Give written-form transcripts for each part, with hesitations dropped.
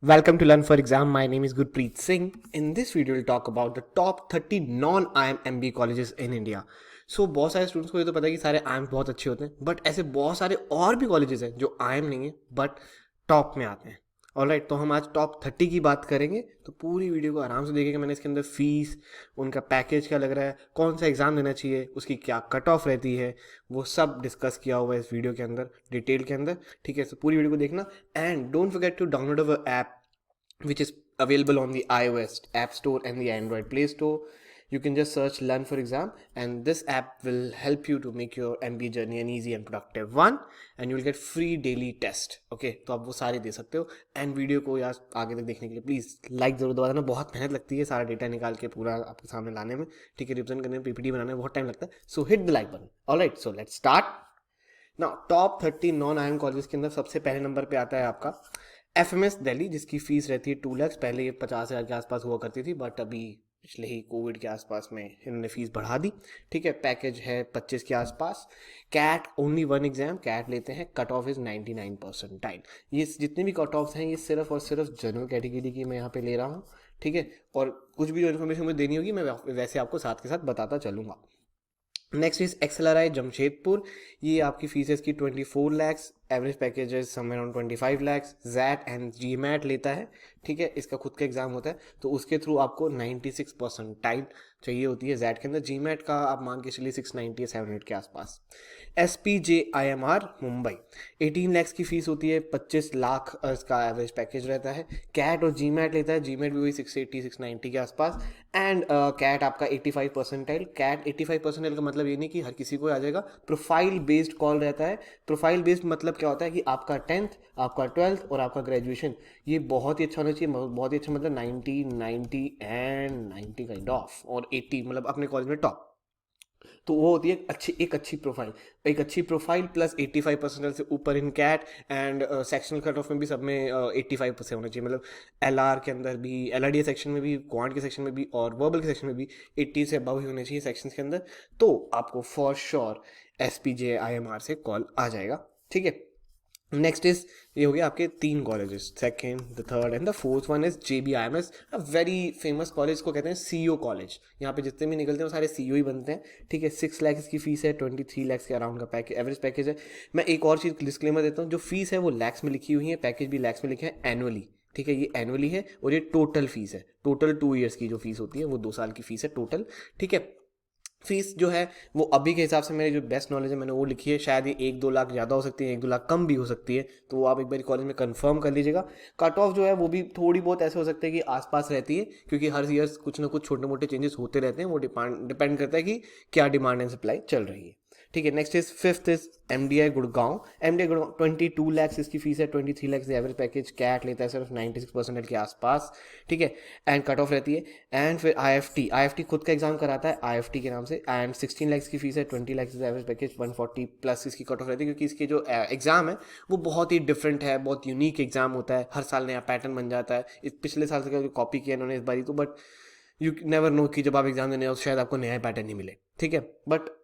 Welcome to Learn for Exam. My name is Gurpreet Singh. In this video, we'll talk about the top 30 non-IIM MBA colleges in India. So बहुत सारे students को ये तो पता है कि सारे IIM बहुत अच्छे होते हैं, बट ऐसे बहुत सारे और भी कॉलेजेस हैं जो IIM नहीं है बट टॉप में आते हैं. ऑलराइट, तो हम आज टॉप 30 की बात करेंगे. तो पूरी वीडियो को आराम से देखेंगे. मैंने इसके अंदर फीस, उनका पैकेज क्या लग रहा है, कौन सा एग्जाम देना चाहिए, उसकी क्या कट ऑफ रहती है, वो सब डिस्कस किया हुआ है इस वीडियो के अंदर डिटेल के अंदर. ठीक है, तो पूरी वीडियो को देखना. And don't forget to download our app which is available on the iOS App Store and the Android Play Store. You can just search Learn for Exam, and this app will help you to make your MBA journey an easy and productive one, and you will get free daily test. Okay, तो आप वो सारे दे सकते हो. And video को यार आगे तक देखने के लिए प्लीज़ लाइक ज़रूर दबा देना. बहुत मेहनत लगती है सारा डेटा निकाल के पूरा आपके सामने लाने में. ठीक है, रिप्रेजेंट करने में, पीपीटी बनाने में बहुत टाइम लगता है. So hit the like button. Alright, so let's start now. Top 30 non IIM college के अंदर सबसे पहले नंबर पे आता है आपका FMS दिल्ली, जिसकी फीस रहती है 2 लाख. पहले ये 50,000 के आसपास हुआ करती थी, बट अभी पिछले ही कोविड के आसपास में इन्होंने फीस बढ़ा दी. ठीक है, पैकेज है 25 के आसपास. CAT only one exam CAT लेते हैं. Cut off is 99 percentile. ये जितने भी कट ऑफ्स हैं ये सिर्फ और सिर्फ जनरल कैटेगरी की मैं यहाँ पे ले रहा हूँ. ठीक है, और कुछ भी जो इन्फॉर्मेशन मुझे देनी होगी मैं वैसे आपको साथ के साथ बताता चलूँगा. Next is XLRI Jamshedpur. ये आपकी फीस है इसकी 24 लैक्स. एवरेज पैकेज है somewhere around 25 lakhs. XAT and GMAT लेता है. ठीक है, इसका खुद का एग्जाम होता है, तो उसके थ्रू आपको 96 परसेंटाइल चाहिए होती है जैट के अंदर. GMAT का आप मान के चलिए 690 या 700 के आसपास. SPJIMR मुंबई 18 लैक्स की फीस होती है. 25 लाख इसका एवरेज पैकेज रहता है. कैट और GMAT लेता है. GMAT भी वही 680 690 के आसपास. एंड कैट आपका 85 परसेंटाइल. कैट 85 परसेंटाइल का मतलब ये नहीं कि हर किसी को आ जाएगा. प्रोफाइल बेस्ड कॉल रहता है. प्रोफाइल बेस्ड मतलब क्या होता है कि आपका 10th, आपका 12th और आपका ग्रेजुएशन ये बहुत ही अच्छा होना चाहिए. बहुत ही अच्छा मतलब 90 90 एंड 90 काइंड ऑफ, और 80 मतलब अपने कॉलेज में टॉप. तो वो होती है एक अच्छी प्रोफाइल प्लस 85 परसेंट से ऊपर in CAT. And sectional cut off में भी सब में 85% होना चाहिए. मतलब LR के अंदर भी, LRDA सेक्शन में भी, क्वांट के सेक्शन में भी और वर्बल के सेक्शन में भी 80 से अबव ही होने चाहिए सेक्शन के अंदर. तो आपको फॉर श्योर SPJIMR से कॉल आ जाएगा. ठीक है, नेक्स्ट इज ये हो गया आपके 3 colleges. Second, the third and the fourth one is JBIMS, a very famous college को कहते हैं CEO कॉलेज. यहाँ पे जितने भी निकलते हैं वो सारे CEO ही बनते हैं. ठीक है, 6 लाख की फीस है. 23 लाख के अराउंड का पैकेज एवरेज पैकेज है. मैं एक और चीज़ डिस्क्लेमर देता हूँ, जो फीस है वो लैक्स में लिखी हुई है, पैकेज भी लैक्स में लिखे हैं एनुअली. ठीक है, ये एनुअली है और ये टोटल फीस है. टोटल 2 ईयर्स की जो फीस होती है वो 2 साल की फीस है टोटल. ठीक है, फीस जो है वो अभी के हिसाब से मेरी जो बेस्ट नॉलेज है मैंने वो लिखी है. शायद ये 1-2 लाख ज़्यादा हो सकती है, 1-2 लाख कम भी हो सकती है, तो वो आप एक बार कॉलेज में कंफर्म कर लीजिएगा. कट ऑफ जो है वो भी थोड़ी बहुत ऐसे हो सकते हैं कि आसपास रहती है, क्योंकि हर ईयर कुछ ना कुछ छोटे मोटे चेंजेस होते रहते हैं. वो डिपेंड करता है कि क्या डिमांड एंड सप्लाई चल रही है. ठीक है, next is fifth is MDI Gurgaon. MDI Gurgaon 22 lakhs इसकी फीस है. 23 लैक्स एवरेज पैकेज. कैट लेता है सिर्फ 96% के आसपास. ठीक है, एंड कट ऑफ रहती है. एंड फिर IFT खुद का एग्जाम कराता है IFT के नाम से. एंड 16 लैक्स की फीस है. 20 लैक्स एवरेज पैकेज. 140 प्लस इसकी कट ऑफ रहती है, क्योंकि इसके जो एग्जाम है वो बहुत ही डिफरेंट है, बहुत यूनिक एग्जाम होता है. हर साल नया पैटर्न बन जाता है. इस पिछले साल से कॉपी किया इन्होंने इस बारी तो, बट यू नेवर नो कि जब आप एग्जाम देने हो शायद आपको नया पैटर्न नहीं मिले. ठीक है, बट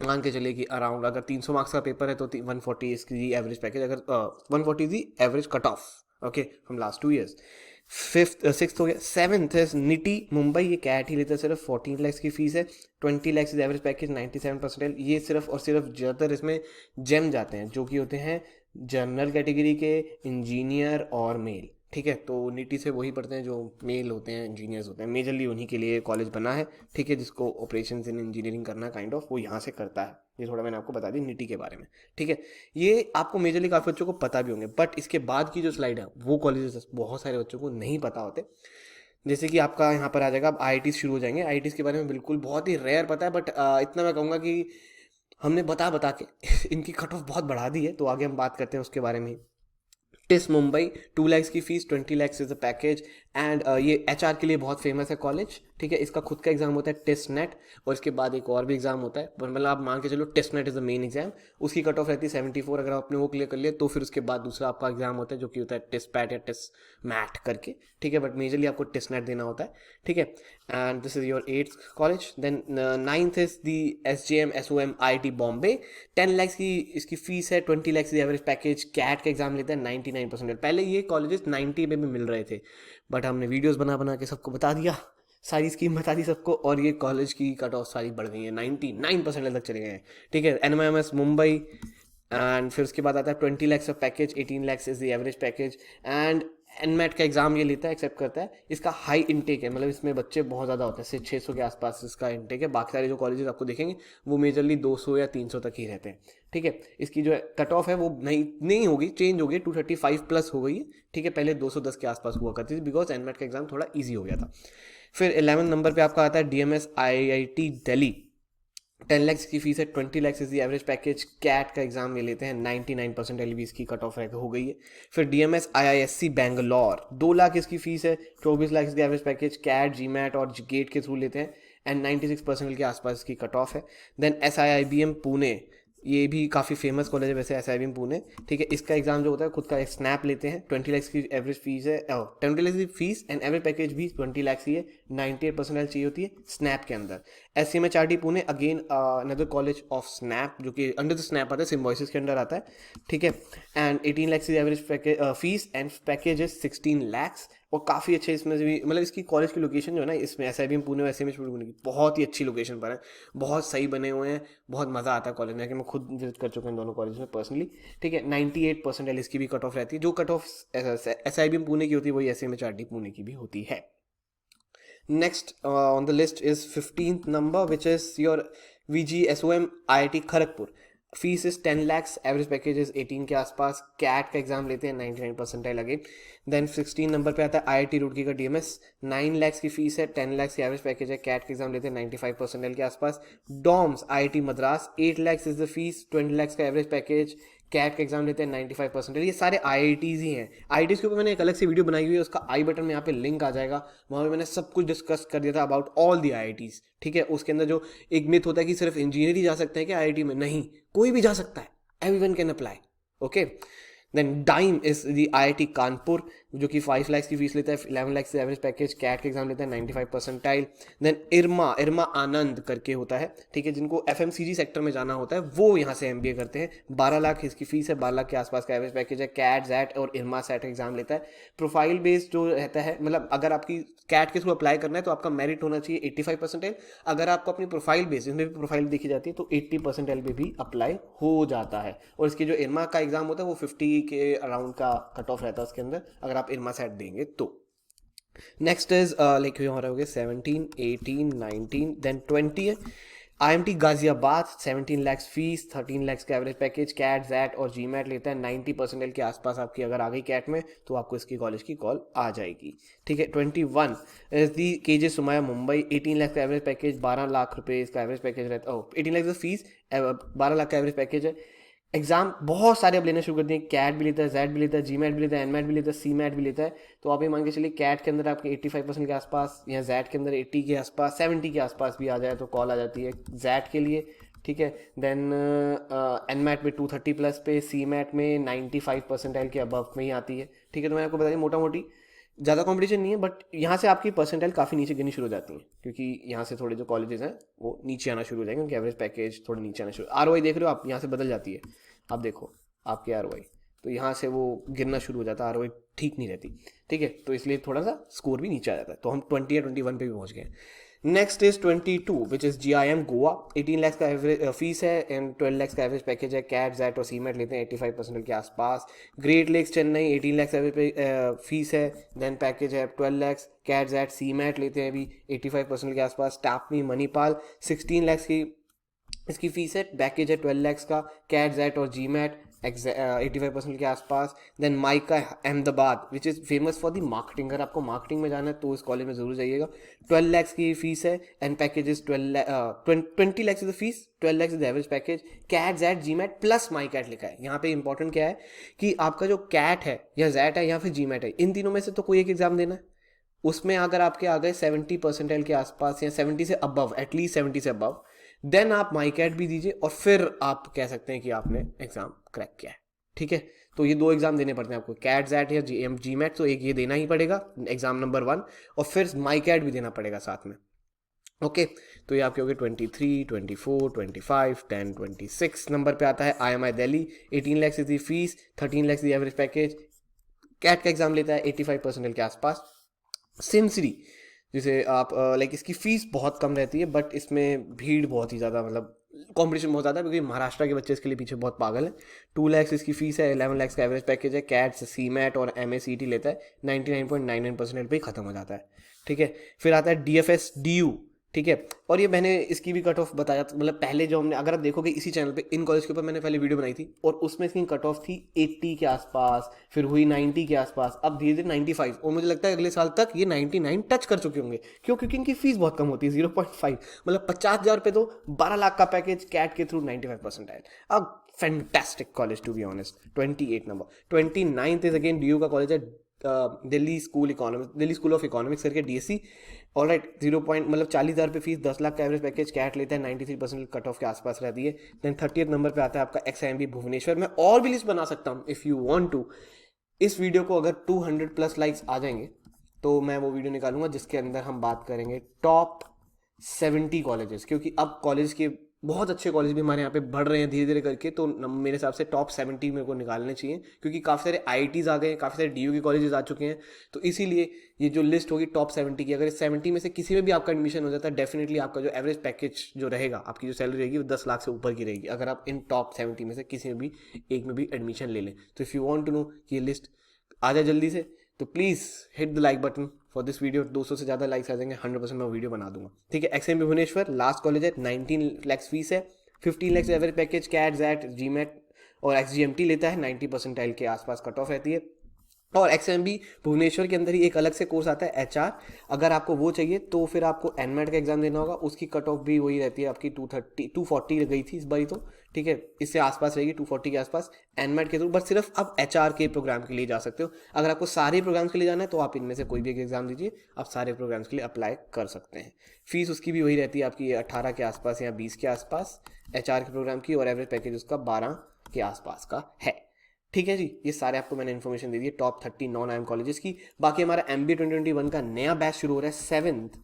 मान के चलिए कि अराउंड अगर 300 मार्क्स का पेपर है तो 140 इसकी एवरेज पैकेज. अगर 140 the average cut off. Okay, from last 2 years. Six हो गया. सेवन्थ है निटी मुंबई. ये कैट ही लेता है. सिर्फ 14 लैक्स की फीस है. 20 लैक्स एवरेज पैकेज. 97%. ये सिर्फ और सिर्फ ज़्यादातर इसमें जेम जाते हैं जो कि होते हैं जनरल कैटेगरी के इंजीनियर और मेल. ठीक है, तो निटी से वही पढ़ते हैं जो मेल होते हैं, इंजीनियर्स होते हैं. मेजरली उन्हीं के लिए कॉलेज बना है. ठीक है, जिसको ऑपरेशंस इन इंजीनियरिंग करना काइंड ऑफ वो यहाँ से करता है. ये थोड़ा मैंने आपको बता दी निटी के बारे में. ठीक है, ये आपको मेजरली काफ़ी बच्चों को पता भी होंगे, बट इसके बाद की जो स्लाइड है वो कॉलेजेस बहुत सारे बच्चों को नहीं पता होते. जैसे कि आपका यहाँ पर आ जाएगा, अब IIT शुरू हो जाएंगे. IIT के बारे में बिल्कुल बहुत ही रेयर पता है, बट इतना मैं कहूँगा कि हमने बता बता के इनकी कट ऑफ बहुत बढ़ा दी है. तो आगे हम बात करते हैं उसके बारे में. टिस मुंबई 2 लाख की fees. 20 lakh is the package. And ये HR के लिए बहुत फेमस है कॉलेज, ठीक है। इसका खुद का एग्जाम होता है टेस्ट नेट, और इसके बाद एक और भी एग्जाम होता है, मतलब आप मान के चलो test net is the main exam. उसकी कट ऑफ रहती है 74। अगर आपने वो क्लियर कर लिया तो फिर उसके बाद दूसरा आपका एग्जाम होता है जो कि होता है टेस्ट पैट या टेस्ट मैट करके, ठीक है। बट मेजरली आपको टेस्ट नेट देना होता है, ठीक है। And this is your 8th college. Then 9th is the SJM IIT Bombay. 10 lakhs की इसकी फीस है, 20 lakhs की एवरेज पैकेज। कैट का एग्जाम लेता है 99%। पहले ये कॉलेजेस 90 में भी मिल रहे थे, बट हमने वीडियोस बना बना के सबको बता दिया, सारी स्कीम बता दी सबको, और ये कॉलेज की कट ऑफ सारी बढ़ गई है, 99% तक चले गए हैं, ठीक है। NMIMS मुंबई। एंड फिर उसके बाद आता है 20 lakhs of package, 18 lakhs is the average package. And NMAT का एग्जाम ये लेता है, एक्सेप्ट करता है। इसका हाई इंटेक है, मतलब इसमें बच्चे बहुत ज़्यादा होते हैं, 600 के आसपास इसका इंटेक है। बाकी सारे जो कॉलेजेस आपको देखेंगे वो मेजरली 200 या 300 तक ही रहते हैं, ठीक है। इसकी जो कट ऑफ है वो नहीं होगी, चेंज होगी, 235 प्लस हो गई है, ठीक है। पहले 210 के आसपास हुआ करती थी, बिकॉज एनमेट का एग्जाम थोड़ा ईजी हो गया था। फिर 11 नंबर पे आपका आता है DMS IIT दिल्ली। 10 lakhs की फीस है, 20 lakhs is the average package. CAT का एग्जाम ले लेते हैं, 99% LBS की कट ऑफ हो गई है। फिर DMS IISc बैंगलोर, 2 लाख इसकी फीस है, 24 लाख इसकी एवरेज पैकेज। कैट, GMAT और गेट के थ्रू लेते हैं, एंड 96% के आसपास इसकी कट ऑफ है। देन SIIBM पुणे, ये भी काफ़ी फेमस कॉलेज है वैसे, SIBM पुणे, ठीक है। इसका एग्जाम जो होता है खुद का एक स्नैप लेते हैं, 20 lakhs की एवरेज फीस है, 20 lakhs की फीस एंड एवरेज पैकेज भी 20 lakhs ही है, 98% चाहिए होती है स्नैप के अंदर। SCMHRD Pune, again another college of snap, जो कि अंडर द स्नैप आता है, सिम्बॉयसिस के अंडर आता है, ठीक है। एंड 18 lakhs की एवरेज फीस एंड पैकेज है 16 lakhs। और काफ़ी अच्छे इसमें से भी, मतलब इसकी कॉलेज की लोकेशन जो है ना, इसमें SIBM पुणे और SCMH पुणे की बहुत ही अच्छी लोकेशन पर है, बहुत सही बने हुए हैं, बहुत मज़ा आता है कॉलेज में, कि मैं खुद विजिट कर चुका हूँ दोनों कॉलेज में पर्सनली, ठीक है। 98% इसकी भी कट ऑफ रहती है, जो कट ऑफ SIBM पुणे की होती है वही SCMHRD पुणे की भी होती है। Next on the list is 15th number, which is your VGSOM IIT Kharagpur. Fees is 10 lakhs, average package is 18 के आसपास। कैट का एग्जाम लेते हैं, 99 परसेंटाइल अगेन। देन 16 नंबर पे आता है IIT रुड़की का DMS, 9 lakhs की फीस है, 10 lakhs की एवरेज पैकेज है। कैट का एग्जाम लेते हैं 95 परसेंटाइल के आसपास। DoMS IIT Madras, 8 lakhs is the fees, 20 lakhs का एवरेज पैकेज। कैट का एग्जाम लेते हैं 95%। ये सारे IITs ही हैं। IITs के ऊपर मैंने एक अलग से वीडियो बनाई हुई है, उसका आई बटन में यहाँ पे लिंक आ जाएगा, वहाँ पे मैंने सब कुछ डिस्कस कर दिया था अबाउट ऑल दी IITs, ठीक है। उसके अंदर जो एक मिथ होता है कि सिर्फ इंजीनियर ही जा सकते हैं कि IIT में, नहीं, कोई भी जा सकता है, everyone can apply, okay. Then DIME is the IIT Kanpur, जो कि 5 lakhs की फीस लेता है, 11 lakhs एवरेज पैकेज। कैट के एग्जाम लेता है 95 परसेंटाइल। देन इरमा आनंद करके होता है, ठीक है, जिनको FMCG सेक्टर में जाना होता है वो यहाँ से MBA करते हैं। 12 लाख इसकी फीस है, 12 लाख के आसपास का एवरेज पैकेज है। कैट, जैट और इरमा सेट एग्जाम लेता है। प्रोफाइल बेस्ड जो रहता है, मतलब अगर आपकी कैट के थ्रू अप्लाई करना है तो आपका मेरिट होना चाहिए 85 परसेंटाइल। अगर आपको अपनी प्रोफाइल बेस्ड, इसमें भी प्रोफाइल देखी जाती है, तो 80 परसेंटाइल पे भी अप्लाई हो जाता है। और इसकी जो इरमा का एग्जाम होता है वो 50 के अराउंड का कट ऑफ रहता है उसके अंदर, अगर आप इरमा सेट देंगे तो। नेक्स्ट इज लाइक हमारे हो गए 17, 18, 19, देन 20 है IMT Ghaziabad, 17 lakhs fees, 13 lakhs का एवरेज पैकेज। कैट, जैट और GMAT लेता है, 90 परसेंटाइल के आसपास आपकी अगर आ गई कैट में तो आपको इसकी कॉलेज की कॉल आ जाएगी, ठीक है। 21 is the KJ Somaiya Mumbai, 18 lakhs का एवरेज पैकेज, 12 लाख रुपए इसका एवरेज पैकेज रहता है। 18 lakhs फीस, 12 लाख का एवरेज पैकेज है। एग्जाम बहुत सारे अब लेने शुरू कर दिए, कैट भी लेता है, जैट भी लेता है, GMAT भी लेता है, एनमैट भी लेता है, CMAT भी लेता है। तो आप ये मान के चलिए कैट के अंदर आपके 85% के आसपास, या जैट के अंदर 80 के आसपास, 70 के आसपास भी आ जाए तो कॉल आ जाती है जैट के लिए, ठीक है। देन एनमैट में 230 प्लस पे, CMAT में 95 परसेंटाइल के अबव में ही आती है, ठीक है। तो मैंने आपको बता दी मोटा मोटी, ज़्यादा कंपटीशन नहीं है, बट यहाँ से आपकी परसेंटाइल काफ़ी नीचे गिरनी शुरू हो जाती है, क्योंकि यहाँ से थोड़े जो कॉलेजेस हैं वो नीचे आना शुरू हो जाएंगे, उनके एवरेज पैकेज थोड़े नीचे आना शुरू। ROI देख रहे हो आप, यहाँ से बदल जाती है, आप देखो आपके ROI, तो यहाँ से वो गिरना शुरू हो जाता है, ROI ठीक नहीं रहती, ठीक है। तो इसलिए थोड़ा सा स्कोर भी नीचे आ जाता है, तो हम 20 या 21 पे भी पहुँच गए। Next is 22, which is GIM Goa, 18 lakhs का एवरेज फीस है एंड 12 lakhs का एवरेज पैकेज है। कैट, जैट और CMAT लेते हैं 85% के आसपास। Great Lakes Chennai, 18 lakhs average fees है, देन पैकेज है 12 lakhs। कैट, जैट, CMAT लेते हैं अभी 85% के आसपास। टापमी मणिपाल, 16 lakhs की इसकी फीस है, पैकेज है 12 lakhs का। कैट, जैट और GMAT 85% के आसपास। Then MICA Ahmedabad, which is famous for the marketing, अगर आपको मार्केटिंग में जाना है तो इस कॉलेज में जरूर जाइएगा। 12 lakhs की फीस है and package is 20 lakhs is the fees, 12 lakhs is the average package. CAT, XAT, GMAT plus MICAT लिखा है। यहाँ पे इंपॉर्टेंट क्या है कि आपका जो कैट है या जैट है या फिर GMAT है, इन तीनों में से तो कोई एक एग्जाम देना है, उसमें अगर आपके आ गए 70 परसेंटाइल के आसपास या 70 से अबव, एटलीस्ट 70 से अबव, देन आप माई कैट भी दीजिए और फिर आप कह सकते हैं कि आपने एग्जाम क्रैक किया है। ठीक है, तो ये 2 एग्जाम देने पड़ते हैं आपको, कैट जैट या जी मैट, तो एक ये देना ही पड़ेगा एग्जाम नंबर 1, और फिर माई कैट भी देना पड़ेगा साथ में। ओके, तो ये आपके हो गए 23, 24, 25, 10, 26 नंबर पे आता है IMI दिल्ली। 18 lakhs इज the fees, 13 lakhs the average package. CAT का एग्जाम लेता है 85% के आसपास। सिमसरी जिसे आप लाइक इसकी फीस बहुत कम रहती है, बट इसमें भीड़ बहुत ही ज़्यादा, मतलब कंपटीशन बहुत ज़्यादा है, क्योंकि महाराष्ट्र के बच्चे इसके लिए पीछे बहुत पागल है। 2 lakhs इसकी फीस है, 11 lakhs का एवरेज पैकेज है। कैट्स सी मैट और MACT लेता है, 99.99% पे ही खत्म हो जाता है। ठीक है, फिर आता है DFS DU। ठीक है, और ये मैंने इसकी भी कट ऑफ बताया, मतलब पहले जो हमने, अगर आप देखोगे इसी चैनल पे इन कॉलेज के ऊपर मैंने पहले वीडियो बनाई थी, और उसमें इसकी कट ऑफ थी 80 के आसपास, फिर हुई 90 के आसपास, अब धीरे धीरे 95, और मुझे लगता है अगले साल तक ये 99 टच कर चुके होंगे। क्यों? क्योंकि इनकी फीस बहुत कम होती है, 0.5, मतलब 50,000 रुपये तो 12 लाख का पैकेज कैट के थ्रू 95% आए। अब fantastic college to be honest. 28 number, 29th is again DU का कॉलेज है, दिल्ली स्कूल ऑफ इकोनॉमिक्स करके, DSC। ऑल राइट, 0 पॉइंट मतलब 40,000 रुपये फीस, 10 लाख का एवरेज पैकेज, कैट लेता है 93% कट ऑफ के आसपास रहती है। देन 30th नंबर पे आता है आपका XIMB भुवनेश्वर। मैं और भी लिस्ट बना सकता हूँ इफ़ यू वांट टू। इस वीडियो को अगर 200+ लाइक्स आ जाएंगे तो मैं वो वीडियो निकालूंगा जिसके अंदर हम बात करेंगे टॉप 70 कॉलेजेस, क्योंकि अब कॉलेज के बहुत अच्छे कॉलेज भी हमारे यहाँ पे बढ़ रहे हैं धीरे धीरे करके, तो मेरे हिसाब से टॉप 70 मेरे को निकालने चाहिए, क्योंकि काफ़ी सारे IITs आ गए हैं, काफ़ी सारे DU के कॉलेजेस आ चुके हैं। तो इसीलिए ये जो लिस्ट होगी टॉप 70 की, अगर इस 70 में से किसी में भी आपका एडमिशन हो जाता है, डेफिनेटली आपका जो एवरेज पैकेज जो रहेगा, आपकी जो सैलरी रहेगी वो 10 लाख से ऊपर की रहेगी, अगर आप इन टॉप 70 में से किसी में भी एक में भी एडमिशन ले लें। तो if you want to know कि ये लिस्ट आ जाए जल्दी से, तो please hit the like button for this video. 200 से ज़्यादा लाइक्स आ जाएंगे, 100% मैं वीडियो बना दूंगा। ठीक है, XIMB भुवनेश्वर लास्ट कॉलेज है, 19 lakhs फीस है, 15 lakhs average package, CAT XAT GMAT और XGMT लेता है, 90 परसेंटाइल के आसपास कट ऑफ रहती है। और XIMB भुवनेश्वर के अंदर ही एक अलग से कोर्स आता है HR, अगर आपको वो चाहिए तो फिर आपको NMAT का एग्जाम देना होगा, उसकी कट ऑफ भी वही रहती है आपकी 240 गई थी इस बारी तो। ठीक है, इससे आसपास रहेगी 240 के आसपास NMAT के थ्रू, बट सिर्फ आप HR के प्रोग्राम के लिए जा सकते हो। अगर आपको सारे प्रोग्राम्स के लिए जाना है तो आप इनमें से कोई भी एक एग्जाम दीजिए, आप सारे प्रोग्राम्स के लिए अप्लाई कर सकते हैं। फीस उसकी भी वही रहती है आपकी 18 के आसपास या 20 के आसपास HR के प्रोग्राम की, और एवरेज पैकेज उसका 12 के आसपास का है। ठीक है जी, ये सारे आपको मैंने इन्फॉर्मेशन दे दी है टॉप 30 नॉन IIM कॉलेजेस की। बाकी हमारा MBA 2021 का नया बैच शुरू हो रहा है 7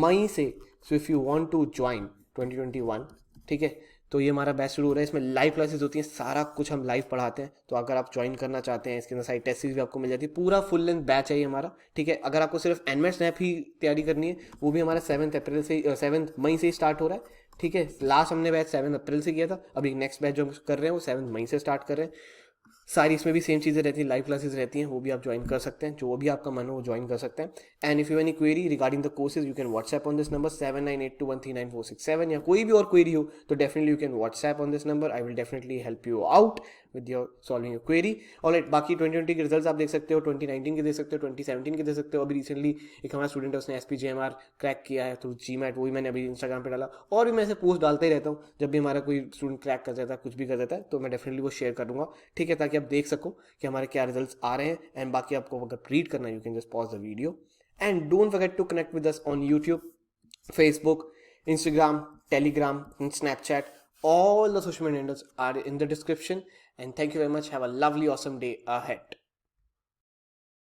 मई से, so if you want to join 2021, ठीक है, तो ये हमारा बैच शुरू हो रहा है। इसमें लाइव क्लासेस होती हैं, सारा कुछ हम लाइव पढ़ाते हैं, तो अगर आप ज्वाइन करना चाहते हैं, इसके अंदर सारी टेस्ट सीरीज भी आपको मिल जाती है, पूरा फुल लेंथ बैच है ये हमारा। ठीक है, अगर आपको सिर्फ NMAT स्नैप ही तैयारी करनी है, वो भी हमारा 7 मई से ही स्टार्ट हो रहा है। ठीक है, लास्ट हमने बैच 7 अप्रैल से किया था, अभी नेक्स्ट बैच जो हम कर रहे हैं वो 7 मई से स्टार्ट कर रहे हैं। सारी इसमें भी सेम चीज़ें रहती हैं, लाइव क्लासेस रहती हैं, वो भी आप ज्वाइन कर सकते हैं, जो भी आपका मन हो वो ज्वाइन कर सकते हैं। And if you any query regarding the courses you can WhatsApp on this number 7982139467, या कोई भी और क्वेरी हो तो definitely you can WhatsApp on this number, I will definitely help you out with your solving your query. Alright, बाकी 2020 के results आप देख सकते हो, 2019 के देख सकते हो, 2017 के देख सकते हो। अभी रिसेंटली एक हमारा स्टूडेंट है, उसने SPJMR क्रैक किया है थ्रू GMAT, वो भी मैंने अभी इंस्टाग्राम पे डाला, और भी मैं ऐसे पोस्ट डालता ही रहता हूँ, जब भी हमारा कोई स्टूडेंट क्रैक कर जाता है, कुछ भी कर जाता है, तो मैं डेफिनेटली वो शेयर कर दूंगा। ठीक है, ताकि आप देख सको कि हमारे क्या रिजल्ट्स आ रहे हैं। एंड बाकी आपको अगर रीड करना है, you can just pause the video and don't forget to connect with us on YouTube, Facebook, Instagram, Telegram and Snapchat. All the social media handles are in the description. And thank you very much. Have a lovely, awesome day ahead.